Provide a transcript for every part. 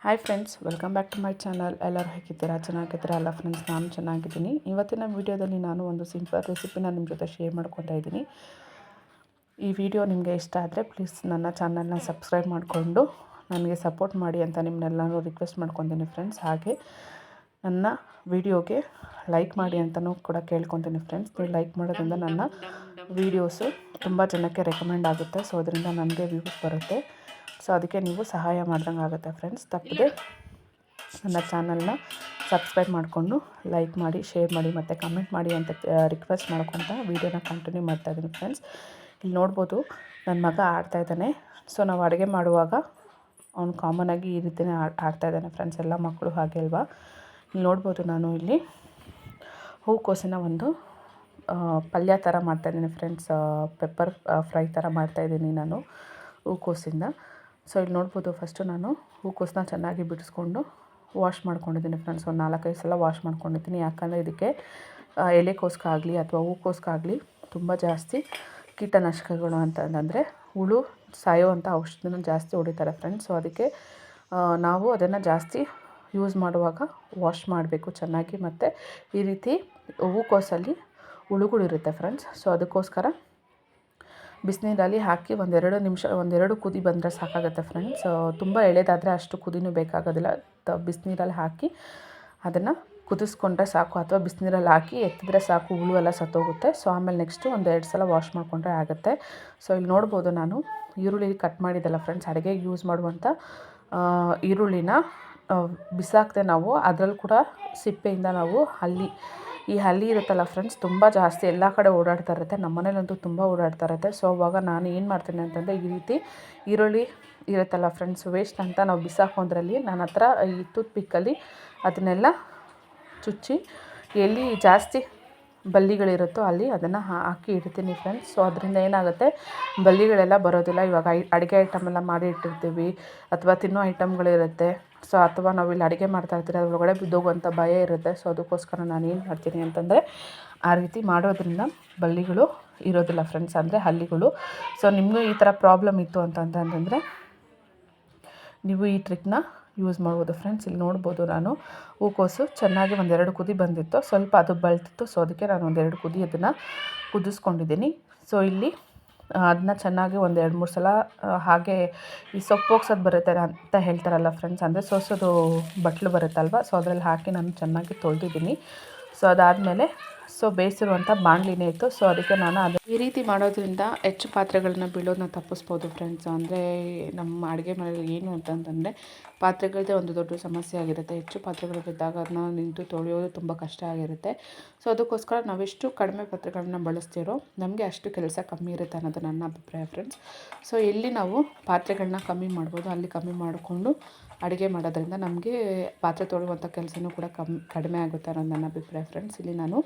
Hi friends, welcome back to my channel. ಎಲ್ಲರೂ ಹೇಗಿದ್ದೀರಾ? ಚೆನ್ನಾಗಿದ್ದೀರಾ? ಅಲ್ಲ ಫ್ರೆಂಡ್ಸ್, ನಾನು ಚೆನ್ನಾಗಿದ್ದೀನಿ. ಇವತ್ತಿನ ವೀಡಿಯೋದಲ್ಲಿ ನಾನು ಒಂದು ಸಿಂಪಲ್ ರೆಸಿಪಿನ ನಿಮ್ಮ ಜೊತೆ ಶೇರ್ ಮಾಡ್ಕೊತಾ ಇದ್ದೀನಿ. ಈ ವಿಡಿಯೋ ನಿಮಗೆ ಇಷ್ಟ ಆದರೆ ಪ್ಲೀಸ್ ನನ್ನ ಚಾನಲ್ನ ಸಬ್ಸ್ಕ್ರೈಬ್ ಮಾಡಿಕೊಂಡು ನನಗೆ ಸಪೋರ್ಟ್ ಮಾಡಿ ಅಂತ ನಿಮ್ಮನ್ನೆಲ್ಲರೂ ರಿಕ್ವೆಸ್ಟ್ ಮಾಡ್ಕೊತೀನಿ ಫ್ರೆಂಡ್ಸ್. ಹಾಗೆ ನನ್ನ ವಿಡಿಯೋಗೆ ಲೈಕ್ ಮಾಡಿ ಅಂತಲೂ ಕೂಡ ಕೇಳ್ಕೊತೀನಿ ಫ್ರೆಂಡ್ಸ್. ನೀವು ಲೈಕ್ ಮಾಡೋದ್ರಿಂದ ನನ್ನ ವೀಡಿಯೋಸು ತುಂಬ ಜನಕ್ಕೆ ರೆಕಮೆಂಡ್ ಆಗುತ್ತೆ. ಸೊ ಅದರಿಂದ ನನಗೆ ವ್ಯೂಸ್ ಬರುತ್ತೆ. ಸೊ ಅದಕ್ಕೆ ನೀವು ಸಹಾಯ ಮಾಡ್ದಂಗೆ ಆಗುತ್ತೆ ಫ್ರೆಂಡ್ಸ್. ತಪ್ಪದೆ ನನ್ನ ಚಾನಲ್ನ ಸಬ್ಸ್ಕ್ರೈಬ್ ಮಾಡಿಕೊಂಡು ಲೈಕ್ ಮಾಡಿ, ಶೇರ್ ಮಾಡಿ ಮತ್ತು ಕಮೆಂಟ್ ಮಾಡಿ ಅಂತ ರಿಕ್ವೆಸ್ಟ್ ಮಾಡ್ಕೊತ ವೀಡಿಯೋನ ಕಂಟಿನ್ಯೂ ಮಾಡ್ತಾಯಿದ್ದೀನಿ ಫ್ರೆಂಡ್ಸ್. ಇಲ್ಲಿ ನೋಡ್ಬೋದು ನನ್ನ ಮಗ ಆಡ್ತಾಯಿದ್ದಾನೆ. ಸೊ ನಾವು ಅಡುಗೆ ಮಾಡುವಾಗ ಅವನು ಕಾಮನಾಗಿ ಈ ರೀತಿಯೇ ಆಡ್ತಾಯಿದ್ದಾನೆ ಫ್ರೆಂಡ್ಸ್. ಎಲ್ಲ ಮಕ್ಕಳು ಹಾಗೆ ಅಲ್ವಾ? ಇಲ್ಲಿ ನೋಡ್ಬೋದು ನಾನು ಇಲ್ಲಿ ಹೂಕೋಸಿನ ಒಂದು ಪಲ್ಯ ಥರ ಮಾಡ್ತಾಯಿದ್ದೀನಿ ಫ್ರೆಂಡ್ಸ್. ಪೆಪ್ಪರ್ ಫ್ರೈ ಥರ ಮಾಡ್ತಾಯಿದ್ದೀನಿ ನಾನು ಹೂಕೋಸಿಂದ. ಸೊ ಇಲ್ಲಿ ನೋಡ್ಬೋದು ಫಸ್ಟು ನಾನು ಹೂಕೋಸನ್ನ ಚೆನ್ನಾಗಿ ಬಿಡಿಸ್ಕೊಂಡು ವಾಶ್ ಮಾಡ್ಕೊಂಡಿದ್ದೀನಿ ಫ್ರೆಂಡ್ಸ್. ಒಂದು 4-5 ಸಲ ವಾಶ್ ಮಾಡ್ಕೊಂಡಿದ್ದೀನಿ. ಯಾಕಂದರೆ ಇದಕ್ಕೆ ಎಲೆಕೋಸ್ಗಾಗಲಿ ಅಥವಾ ಹೂಕೋಸ್ಗಾಗಲಿ ತುಂಬ ಜಾಸ್ತಿ ಕೀಟನಾಶಕಗಳು ಅಂತಂದರೆ ಹುಳು ಸಾಯೋವಂಥ ಔಷಧಿನ ಜಾಸ್ತಿ ಹೊಡಿತಾರೆ ಫ್ರೆಂಡ್ಸ್. ಸೊ ಅದಕ್ಕೆ ನಾವು ಅದನ್ನು ಜಾಸ್ತಿ ಯೂಸ್ ಮಾಡುವಾಗ ವಾಶ್ ಮಾಡಬೇಕು ಚೆನ್ನಾಗಿ. ಮತ್ತು ಈ ರೀತಿ ಹೂಕೋಸಲ್ಲಿ ಹುಳುಗಳಿರುತ್ತೆ ಫ್ರೆಂಡ್ಸ್. ಸೊ ಅದಕ್ಕೋಸ್ಕರ ಬಿಸಿನೀರಲ್ಲಿ ಹಾಕಿ ಒಂದೆರಡು ಕುದಿ ಬಂದರೆ ಸಾಕಾಗುತ್ತೆ ಫ್ರೆಂಡ್ಸ್. ತುಂಬ ಎಳೆದಾದರೆ ಅಷ್ಟು ಕುದಿನೂ ಬೇಕಾಗೋದಿಲ್ಲ. ಬಿಸಿನೀರಲ್ಲಿ ಹಾಕಿ ಅದನ್ನು ಕುದಿಸ್ಕೊಂಡ್ರೆ ಸಾಕು, ಅಥವಾ ಬಿಸಿನೀರಲ್ಲಿ ಹಾಕಿ ಎತ್ತಿದ್ರೆ ಸಾಕು, ಹುಳು ಎಲ್ಲ ಸತ್ತೋಗುತ್ತೆ. ಸೊ ಆಮೇಲೆ ನೆಕ್ಸ್ಟು 1-2 ಸಲ ವಾಶ್ ಮಾಡಿಕೊಂಡ್ರೆ ಆಗುತ್ತೆ. ಸೊ ಇಲ್ಲಿ ನೋಡ್ಬೋದು ನಾನು ಈರುಳ್ಳಿ ಕಟ್ ಮಾಡಿದ್ದಲ್ಲ ಫ್ರೆಂಡ್ಸ್. ಅಡುಗೆಗೆ ಯೂಸ್ ಮಾಡುವಂಥ ಈರುಳ್ಳಿನ ಬಿಸಾಕದೆ ನಾವು ಅದರಲ್ಲಿ ಕೂಡ ಸಿಪ್ಪೆಯಿಂದ ನಾವು ಈ ಹಲ್ಲಿ ಇರುತ್ತಲ್ಲ ಫ್ರೆಂಡ್ಸ್, ತುಂಬ ಜಾಸ್ತಿ ಎಲ್ಲ ಕಡೆ ಓಡಾಡ್ತಾ ಇರುತ್ತೆ. ನಮ್ಮ ಮನೇಲಂತೂ ತುಂಬ ಓಡಾಡ್ತಾ ಇರುತ್ತೆ. ಸೊ ಅವಾಗ ನಾನು ಏನು ಮಾಡ್ತೀನಿ ಅಂತಂದರೆ, ಈ ರೀತಿ ಈರುಳ್ಳಿ ಇರುತ್ತಲ್ಲ ಫ್ರೆಂಡ್ಸ್, ವೇಸ್ಟ್ ಅಂತ ನಾವು ಬಿಸಾಕೋದ್ರಲ್ಲಿ ನನ್ನ ಹತ್ರ ಈ ಟೂತ್ ಪಿಕ್ಕಲ್ಲಿ ಅದನ್ನೆಲ್ಲ ಚುಚ್ಚಿ ಎಲ್ಲಿ ಜಾಸ್ತಿ ಬಲ್ಲಿಗಳಿರುತ್ತೋ ಅಲ್ಲಿ ಅದನ್ನು ಹಾಕಿ ಇಡ್ತೀನಿ ಫ್ರೆಂಡ್ಸ್. ಸೊ ಅದರಿಂದ ಏನಾಗುತ್ತೆ, ಬಲ್ಲಿಗಳೆಲ್ಲ ಬರೋದಿಲ್ಲ. ಇವಾಗ ಅಡುಗೆ ಐಟಮೆಲ್ಲ ಮಾಡಿ ಇಟ್ಟಿರ್ತೀವಿ ಅಥವಾ ತಿನ್ನೋ ಐಟಮ್ಗಳಿರುತ್ತೆ. ಸೊ ಅಥವಾ ನಾವು ಇಲ್ಲಿ ಅಡುಗೆ ಮಾಡ್ತಾಯಿರ್ತೀವಿ, ಅದ್ರ ಒಳಗಡೆ ಬಿದ್ದೋಗುವಂಥ ಭಯ ಇರುತ್ತೆ. ಸೊ ಅದಕ್ಕೋಸ್ಕರ ನಾನು ಏನು ಮಾಡ್ತೀನಿ ಅಂತಂದರೆ, ಆ ರೀತಿ ಮಾಡೋದ್ರಿಂದ ಬಲ್ಲಿಗಳು ಇರೋದಿಲ್ಲ ಫ್ರೆಂಡ್ಸ್, ಅಂದರೆ ಹಲ್ಲಿಗಳು. ಸೊ ನಿಮಗೂ ಈ ಥರ ಪ್ರಾಬ್ಲಮ್ ಇತ್ತು ಅಂತಂದರೆ ನೀವು ಈ ಟ್ರಿಕ್ನ ಯೂಸ್ ಮಾಡ್ಬೋದು ಫ್ರೆಂಡ್ಸ್. ಇಲ್ಲಿ ನೋಡ್ಬೋದು ನಾನು ಹೂಕೋಸು ಚೆನ್ನಾಗಿ 1-2 ಕುದಿ ಬಂದಿತ್ತು, ಸ್ವಲ್ಪ ಅದು ಬಳ್ತಿತ್ತು. ಸೊ ಅದಕ್ಕೆ ನಾನು 1-2 ಕುದಿ ಅದನ್ನು ಕುದಿಸ್ಕೊಂಡಿದ್ದೀನಿ. ಸೊ ಇಲ್ಲಿ ಅದನ್ನ ಚೆನ್ನಾಗಿ 1-2-3 ಸಲ ಹಾಗೆ ಈ ಸೊಪ್ಪು ಹೋಗ್ಸೋದು ಬರುತ್ತೆ ಅಂತ ಹೇಳ್ತಾರಲ್ಲ ಫ್ರೆಂಡ್ಸ್, ಅಂದರೆ ಸೋಸೋದು ಬಟ್ಲು ಬರುತ್ತಲ್ವ, ಸೊ ಅದರಲ್ಲಿ ಹಾಕಿ ನಾನು ಚೆನ್ನಾಗಿ ತೊಳೆದಿದ್ದೀನಿ. ಸೊ ಅದಾದಮೇಲೆ ಬೇಯಿಸಿರುವಂಥ ಬಾಣಲಿನೇ ಇತ್ತು. ಸೊ ಅದಕ್ಕೆ ನಾನು ಈ ರೀತಿ ಮಾಡೋದ್ರಿಂದ ಹೆಚ್ಚು ಪಾತ್ರೆಗಳನ್ನ ಬೀಳೋದನ್ನ ತಪ್ಪಿಸ್ಬೋದು ಫ್ರೆಂಡ್ಸ್. ಅಂದರೆ ನಮ್ಮ ಅಡುಗೆ ಮನೆಯಲ್ಲಿ ಏನು ಅಂತಂದರೆ ಪಾತ್ರೆಗಳದ್ದೇ ಒಂದು ದೊಡ್ಡ ಸಮಸ್ಯೆ ಆಗಿರುತ್ತೆ. ಹೆಚ್ಚು ಪಾತ್ರೆಗಳು ಬಿದ್ದಾಗ ಅದನ್ನ ನಿಂತು ತೊಳೆಯೋದು ತುಂಬ ಕಷ್ಟ ಆಗಿರುತ್ತೆ. ಸೊ ಅದಕ್ಕೋಸ್ಕರ ನಾವೆಷ್ಟು ಕಡಿಮೆ ಪಾತ್ರೆಗಳನ್ನ ಬಳಸ್ತೀರೋ ನಮಗೆ ಅಷ್ಟು ಕೆಲಸ ಕಮ್ಮಿ ಇರುತ್ತೆ ಅನ್ನೋದು ನನ್ನ ಅಭಿಪ್ರಾಯ ಫ್ರೆಂಡ್ಸ್. ಸೊ ಎಲ್ಲಿ ನಾವು ಪಾತ್ರೆಗಳನ್ನ ಕಮ್ಮಿ ಮಾಡ್ಬೋದು ಅಲ್ಲಿ ಕಮ್ಮಿ ಮಾಡಿಕೊಂಡು ಅಡುಗೆ ಮಾಡೋದ್ರಿಂದ ನಮಗೆ ಪಾತ್ರೆ ತೊಳೆಯುವಂಥ ಕೆಲಸನೂ ಕೂಡ ಕಡಿಮೆ ಆಗುತ್ತೆ ಅನ್ನೋದು ನನ್ನ ಅಭಿಪ್ರಾಯ ಫ್ರೆಂಡ್ಸ್. ಇಲ್ಲಿ ನಾನು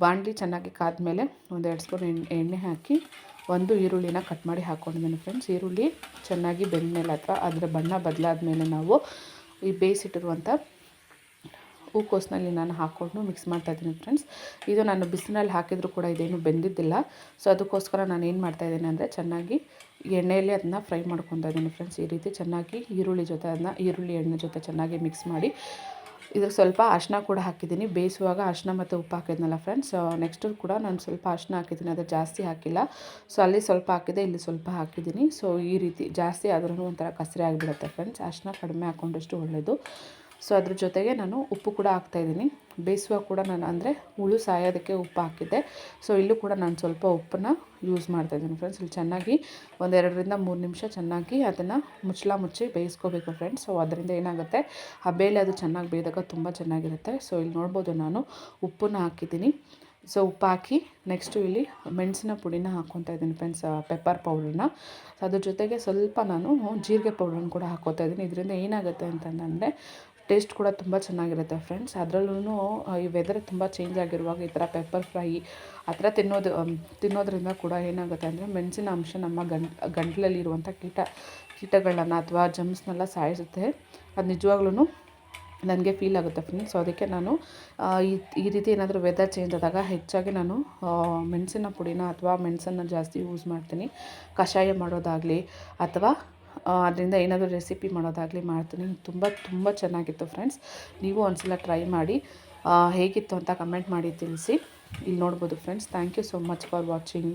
ಬಾಣಲಿ ಚೆನ್ನಾಗಿ ಕಾದ್ಮೇಲೆ 1-2 ಸ್ಪೂನ್ ಎಣ್ಣೆ ಹಾಕಿ ಒಂದು ಈರುಳ್ಳಿನ ಕಟ್ ಮಾಡಿ ಹಾಕ್ಕೊಂಡಿದ್ದೀನಿ ಫ್ರೆಂಡ್ಸ್. ಈರುಳ್ಳಿ ಚೆನ್ನಾಗಿ ಬೆಂದಮೇಲೆ ಅಥವಾ ಅದರ ಬಣ್ಣ ಬದಲಾದ್ಮೇಲೆ ನಾವು ಈ ಬೇಯಿಸಿಟ್ಟಿರುವಂಥ ಹೂಕೋಸಿನಲ್ಲಿ ನಾನು ಹಾಕ್ಕೊಂಡು ಮಿಕ್ಸ್ ಮಾಡ್ತಾಯಿದ್ದೀನಿ ಫ್ರೆಂಡ್ಸ್. ಇದು ನಾನು ಬಿಸಿನಲ್ಲಿ ಹಾಕಿದರೂ ಕೂಡ ಇದೇನು ಬೆಂದಿದ್ದಿಲ್ಲ. ಸೊ ಅದಕ್ಕೋಸ್ಕರ ನಾನು ಏನು ಮಾಡ್ತಾಯಿದ್ದೀನಿ ಅಂದರೆ, ಚೆನ್ನಾಗಿ ಎಣ್ಣೆಯಲ್ಲಿ ಅದನ್ನ ಫ್ರೈ ಮಾಡ್ಕೊತಾ ಇದ್ದೀನಿ ಫ್ರೆಂಡ್ಸ್. ಈ ರೀತಿ ಚೆನ್ನಾಗಿ ಈರುಳ್ಳಿ ಎಣ್ಣೆ ಜೊತೆ ಚೆನ್ನಾಗಿ ಮಿಕ್ಸ್ ಮಾಡಿ ಇದಕ್ಕೆ ಸ್ವಲ್ಪ ಅರಿಶಿನ ಕೂಡ ಹಾಕಿದ್ದೀನಿ. ಬೇಯಿಸುವಾಗ ಅರಿಶಿನ ಮತ್ತು ಉಪ್ಪು ಹಾಕಿದ್ನಲ್ಲ ಫ್ರೆಂಡ್ಸ್, ನೆಕ್ಸ್ಟು ಕೂಡ ನಾನು ಸ್ವಲ್ಪ ಅರಿಶಿನ ಹಾಕಿದ್ದೀನಿ, ಅದು ಜಾಸ್ತಿ ಹಾಕಿಲ್ಲ. ಸೊ ಅಲ್ಲಿ ಸ್ವಲ್ಪ ಹಾಕಿದೆ, ಇಲ್ಲಿ ಸ್ವಲ್ಪ ಹಾಕಿದ್ದೀನಿ. ಸೊ ಈ ರೀತಿ ಜಾಸ್ತಿ ಆದ್ರೂ ಒಂಥರ ಕಸರೆ ಆಗಿಬಿಡುತ್ತೆ ಫ್ರೆಂಡ್ಸ್. ಅರಿಶಿನ ಕಡಿಮೆ ಹಾಕ್ಕೊಂಡಷ್ಟು ಒಳ್ಳೆಯದು. ಸೊ ಅದ್ರ ಜೊತೆಗೆ ನಾನು ಉಪ್ಪು ಕೂಡ ಹಾಕ್ತಾಯಿದ್ದೀನಿ. ಬೇಯಿಸುವಾಗ ಕೂಡ ನಾನು ಅಂದರೆ ಹುಳು ಸಾಯೋದಕ್ಕೆ ಉಪ್ಪು ಹಾಕಿದ್ದೆ. ಸೊ ಇಲ್ಲೂ ಕೂಡ ನಾನು ಸ್ವಲ್ಪ ಉಪ್ಪನ್ನ ಯೂಸ್ ಮಾಡ್ತಾಯಿದ್ದೀನಿ ಫ್ರೆಂಡ್ಸ್. ಇಲ್ಲಿ ಚೆನ್ನಾಗಿ 1-2-3 ನಿಮಿಷ ಚೆನ್ನಾಗಿ ಅದನ್ನು ಮುಚ್ಚಿ ಬೇಯಿಸ್ಕೋಬೇಕು ಫ್ರೆಂಡ್ಸ್. ಸೊ ಅದರಿಂದ ಏನಾಗುತ್ತೆ, ಆ ಬೇಳೆ ಅದು ಚೆನ್ನಾಗಿ ಬೇಯ್ದಾಗ ತುಂಬ ಚೆನ್ನಾಗಿರುತ್ತೆ. ಸೊ ಇಲ್ಲಿ ನೋಡ್ಬೋದು ನಾನು ಉಪ್ಪನ್ನ ಹಾಕಿದ್ದೀನಿ. ಸೊ ಉಪ್ಪು ಹಾಕಿ ನೆಕ್ಸ್ಟು ಇಲ್ಲಿ ಮೆಣಸಿನ ಪುಡಿನ ಹಾಕ್ಕೊತಾ ಇದ್ದೀನಿ ಫ್ರೆಂಡ್ಸ್, ಪೆಪ್ಪರ್ ಪೌಡ್ರನ್ನ. ಅದ್ರ ಜೊತೆಗೆ ಸ್ವಲ್ಪ ನಾನು ಜೀರಿಗೆ ಪೌಡ್ರನ್ನ ಕೂಡ ಹಾಕ್ಕೋತಾ ಇದ್ದೀನಿ. ಇದರಿಂದ ಏನಾಗುತ್ತೆ ಅಂತಂದರೆ ಟೇಸ್ಟ್ ಕೂಡ ತುಂಬ ಚೆನ್ನಾಗಿರುತ್ತೆ ಫ್ರೆಂಡ್ಸ್. ಅದರಲ್ಲೂ ಈ ವೆದರ್ ತುಂಬ ಚೇಂಜ್ ಆಗಿರುವಾಗ ಈ ಥರ ಪೆಪ್ಪರ್ ಫ್ರೈ ಆ ಥರ ತಿನ್ನೋದ್ರಿಂದ ಕೂಡ ಏನಾಗುತ್ತೆ ಅಂದರೆ ಮೆಣಸಿನ ಅಂಶ ನಮ್ಮ ಗಂಟಲಲ್ಲಿರುವಂಥ ಕೀಟಗಳನ್ನ ಅಥವಾ ಜಮ್ಸ್ನೆಲ್ಲ ಸಾಯಿಸುತ್ತೆ. ಅದು ನಿಜವಾಗ್ಲೂ ನನಗೆ ಫೀಲ್ ಆಗುತ್ತೆ ಫ್ರೆಂಡ್ಸ್. ಸೊ ಅದಕ್ಕೆ ನಾನು ಈ ರೀತಿ ಏನಾದರೂ ವೆದರ್ ಚೇಂಜ್ ಆದಾಗ ಹೆಚ್ಚಾಗಿ ನಾನು ಮೆಣಸಿನ ಪುಡಿನ ಅಥವಾ ಮೆಣಸನ್ನು ಜಾಸ್ತಿ ಯೂಸ್ ಮಾಡ್ತೀನಿ. ಕಷಾಯ ಮಾಡೋದಾಗಲಿ ಅಥವಾ ಅದರಿಂದ ಏನಾದರೂ ರೆಸಿಪಿ ಮಾಡೋದಾಗಲಿ ಮಾಡ್ತೀನಿ. ತುಂಬ ಚೆನ್ನಾಗಿತ್ತು ಫ್ರೆಂಡ್ಸ್. ನೀವು ಒಂದ್ಸಲ ಟ್ರೈ ಮಾಡಿ ಹೇಗಿತ್ತು ಅಂತ ಕಮೆಂಟ್ ಮಾಡಿ ತಿಳಿಸಿ. ಇಲ್ಲಿ ನೋಡ್ಬೋದು friends. Thank you so much for watching.